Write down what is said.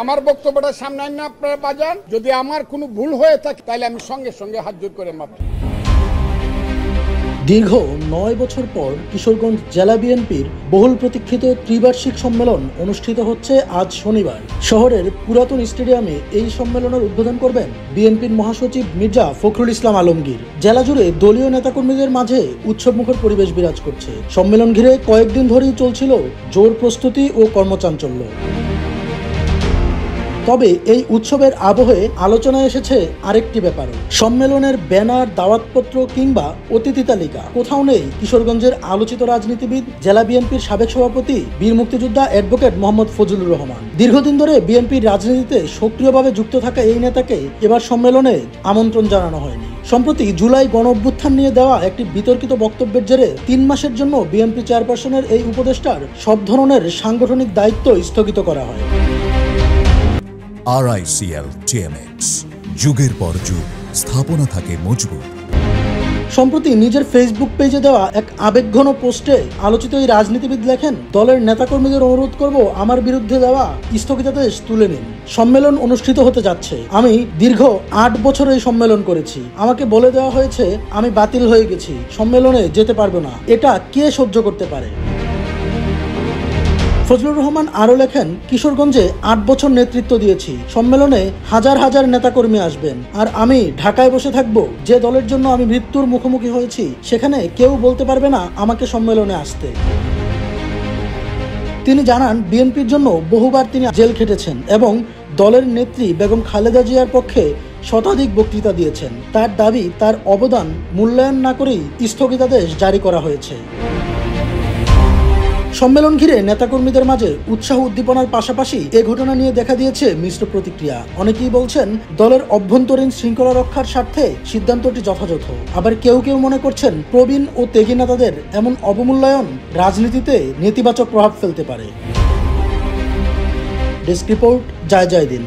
আমার বক্তব্যটা সামনে আইন আপনারা বাজান, যদি আমার কোনো ভুল হয়ে থাকে তাহলে আমি সঙ্গে সঙ্গে হাত জোর করে মাপ। দীর্ঘ ৯ বছর পর কিশোরগঞ্জ জেলা বিএনপির বহুল প্রতীক্ষিত ত্রিবার্ষিক সম্মেলন অনুষ্ঠিত হচ্ছে আজ শনিবার। শহরের পুরাতন স্টেডিয়ামে এই সম্মেলনের উদ্বোধন করবেন বিএনপির মহাসচিব মির্জা ফখরুল ইসলাম আলমগীর। জেলা জুড়ে দলীয় নেতাকর্মীদের মাঝে উৎসবমুখর পরিবেশ বিরাজ করছে। সম্মেলন ঘিরে কয়েকদিন ধরেই চলছিল জোর প্রস্তুতি ও কর্মচাঞ্চল্য। তবে এই উৎসবের আবহে আলোচনায় এসেছে আরেকটি ব্যাপার। সম্মেলনের ব্যানার, দাওয়াতপত্র কিংবা অতিথি তালিকা কোথাও নেই কিশোরগঞ্জের আলোচিত রাজনীতিবিদ, জেলা বিএনপির সাবেক সভাপতি, বীর মুক্তিযোদ্ধা অ্যাডভোকেট মোহাম্মদ ফজলুর রহমান। দীর্ঘদিন ধরে বিএনপির রাজনীতিতে সক্রিয়ভাবে যুক্ত থাকা এই নেতাকে এবার সম্মেলনে আমন্ত্রণ জানানো হয়নি। সম্প্রতি জুলাই গণঅভ্যুত্থান নিয়ে দেওয়া একটি বিতর্কিত বক্তব্যের জেরে ৩ মাসের জন্য বিএনপি চেয়ারপারসনের এই উপদেষ্টার সব ধরনের সাংগঠনিক দায়িত্ব স্থগিত করা হয়। RICL TMX, যুগের পর যুগ স্থাপনা থাকে মজবুত। সম্প্রতি নিজের ফেসবুক পেজে দেওয়া এক আবেগঘন পোস্টে আলোচিত এই রাজনীতিবিদ লেখেন, দলের নেতাকর্মীদের অনুরোধ করব আমার বিরুদ্ধে দেওয়া স্থগিতাদেশ তুলে নিন। সম্মেলন অনুষ্ঠিত হতে যাচ্ছে। আমি দীর্ঘ ৮ বছর এই সম্মেলন করেছি। আমাকে বলে দেওয়া হয়েছে আমি বাতিল হয়ে গেছি, সম্মেলনে যেতে পারবো না। এটা কে সহ্য করতে পারে? ফজলুর রহমান আরও লেখেন, কিশোরগঞ্জে ৮ বছর নেতৃত্ব দিয়েছি। সম্মেলনে হাজার হাজার নেতাকর্মী আসবেন, আর আমি ঢাকায় বসে থাকব। যে দলের জন্য আমি মৃত্যুর মুখোমুখি হয়েছি, সেখানে কেউ বলতে পারবে না আমাকে সম্মেলনে আসতে। তিনি জানান, বিএনপির জন্য বহুবার তিনি জেল খেটেছেন এবং দলের নেত্রী বেগম খালেদা জিয়ার পক্ষে শতাধিক বক্তৃতা দিয়েছেন। তার দাবি, তার অবদান মূল্যায়ন না করেই স্থগিতাদেশ জারি করা হয়েছে। সম্মেলন ঘিরে নেতাকর্মীদের মাঝে উৎসাহ উদ্দীপনার পাশাপাশি এ ঘটনা নিয়ে দেখা দিয়েছে মিশ্র প্রতিক্রিয়া। অনেকেই বলছেন দলের অভ্যন্তরীণ শৃঙ্খলা রক্ষার স্বার্থে সিদ্ধান্তটি যথাযথ। আবার কেউ কেউ মনে করছেন প্রবীণ ও ত্যাগী নেতাদের এমন অবমূল্যায়ন রাজনীতিতে নেতিবাচক প্রভাব ফেলতে পারে। ডেস্ক রিপোর্ট, জয় জয় দিন।